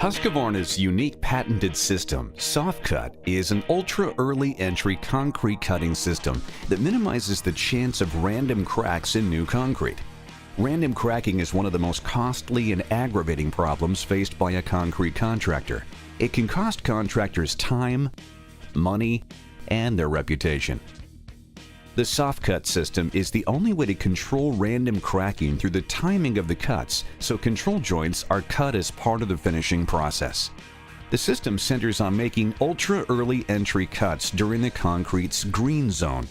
Husqvarna's unique patented system, Soff Cut, is an ultra-early entry concrete cutting system that minimizes the chance of random cracks in new concrete. Random cracking is one of the most costly and aggravating problems faced by a concrete contractor. It can cost contractors time, money, and their reputation. The Soff Cut system is the only way to control random cracking through the timing of the cuts, so control joints are cut as part of the finishing process. The system centers on making ultra-early entry cuts during the concrete's green zone.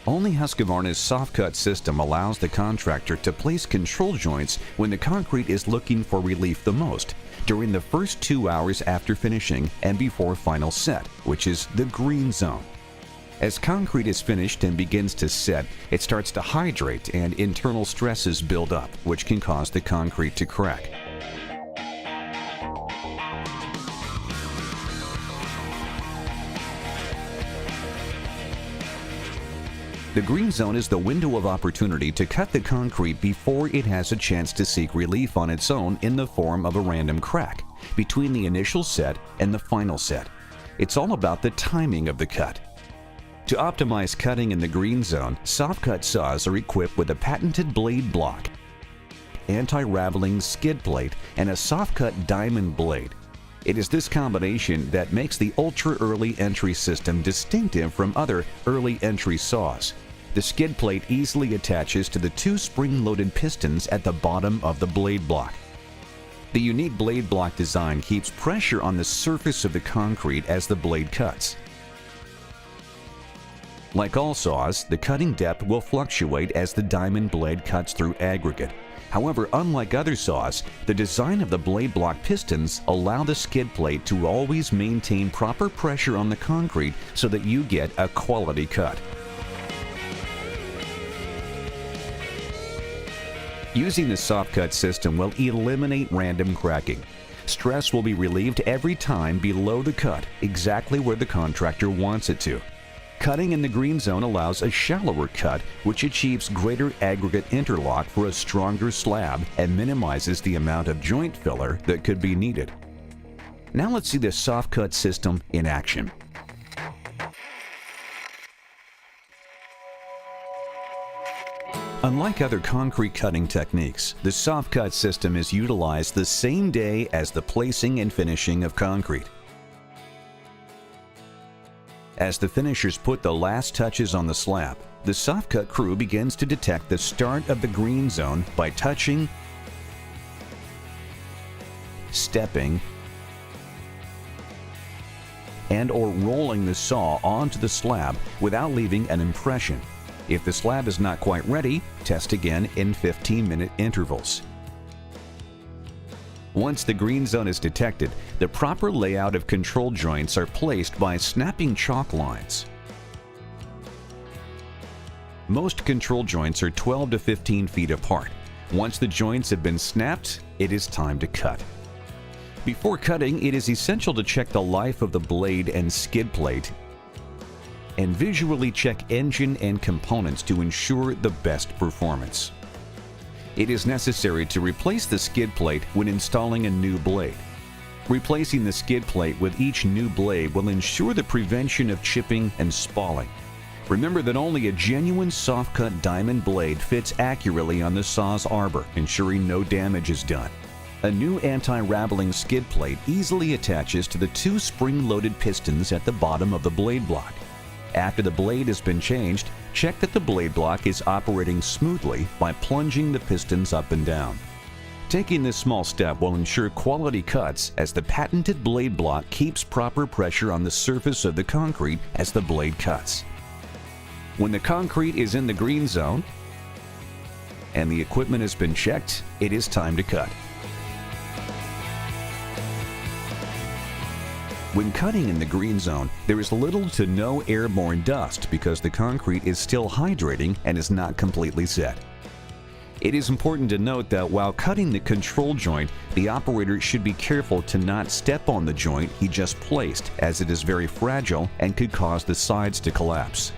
Only Husqvarna's Soff Cut system allows the contractor to place control joints when the concrete is looking for relief the most, during the first 2 hours after finishing and before final set, which is the green zone. As concrete is finished and begins to set, it starts to hydrate and internal stresses build up, which can cause the concrete to crack. The green zone is the window of opportunity to cut the concrete before it has a chance to seek relief on its own in the form of a random crack between the initial set and the final set. It's all about the timing of the cut. To optimize cutting in the green zone, Soff Cut saws are equipped with a patented blade block, anti-raveling skid plate, and a Soff Cut diamond blade. It is this combination that makes the ultra-early entry system distinctive from other early entry saws. The skid plate easily attaches to the 2 spring-loaded pistons at the bottom of the blade block. The unique blade block design keeps pressure on the surface of the concrete as the blade cuts. Like all saws, the cutting depth will fluctuate as the diamond blade cuts through aggregate. However, unlike other saws, the design of the blade block pistons allow the skid plate to always maintain proper pressure on the concrete so that you get a quality cut. Using the Soff Cut system will eliminate random cracking. Stress will be relieved every time below the cut, exactly where the contractor wants it to. Cutting in the green zone allows a shallower cut, which achieves greater aggregate interlock for a stronger slab and minimizes the amount of joint filler that could be needed. Now let's see the Soff Cut system in action. Unlike other concrete cutting techniques, the Soff Cut system is utilized the same day as the placing and finishing of concrete. As the finishers put the last touches on the slab, the Soff Cut crew begins to detect the start of the green zone by touching, stepping, and/or rolling the saw onto the slab without leaving an impression. If the slab is not quite ready, test again in 15-minute intervals. Once the green zone is detected, the proper layout of control joints are placed by snapping chalk lines. Most control joints are 12 to 15 feet apart. Once the joints have been snapped, it is time to cut. Before cutting, it is essential to check the life of the blade and skid plate and visually check engine and components to ensure the best performance. It is necessary to replace the skid plate when installing a new blade. Replacing the skid plate with each new blade will ensure the prevention of chipping and spalling. Remember that only a genuine Soff Cut diamond blade fits accurately on the saw's arbor, ensuring no damage is done. A new anti-raveling skid plate easily attaches to the 2 spring-loaded pistons at the bottom of the blade block. After the blade has been changed, check that the blade block is operating smoothly by plunging the pistons up and down. Taking this small step will ensure quality cuts as the patented blade block keeps proper pressure on the surface of the concrete as the blade cuts. When the concrete is in the green zone and the equipment has been checked, it is time to cut. When cutting in the green zone, there is little to no airborne dust because the concrete is still hydrating and is not completely set. It is important to note that while cutting the control joint, the operator should be careful to not step on the joint he just placed, as it is very fragile and could cause the sides to collapse.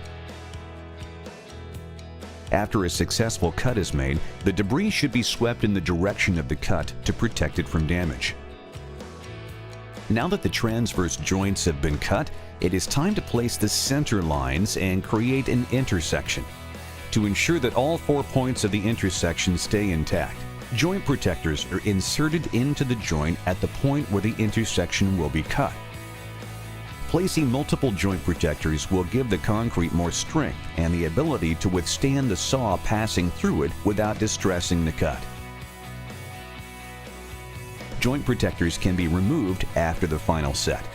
After a successful cut is made, the debris should be swept in the direction of the cut to protect it from damage. Now that the transverse joints have been cut, it is time to place the center lines and create an intersection. To ensure that all 4 points of the intersection stay intact, joint protectors are inserted into the joint at the point where the intersection will be cut. Placing multiple joint protectors will give the concrete more strength and the ability to withstand the saw passing through it without distressing the cut. Joint protectors can be removed after the final set.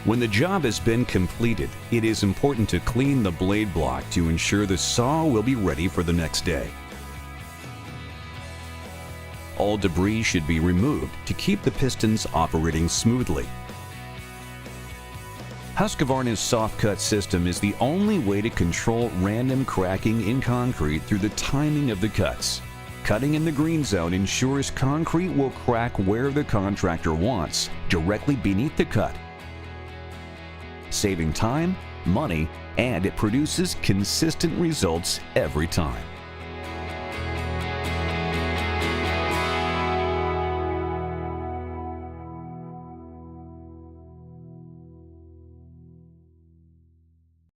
When the job has been completed, it is important to clean the blade block to ensure the saw will be ready for the next day. All debris should be removed to keep the pistons operating smoothly. Husqvarna's Soff Cut system is the only way to control random cracking in concrete through the timing of the cuts. Cutting in the green zone ensures concrete will crack where the contractor wants, directly beneath the cut, saving time, money, and it produces consistent results every time.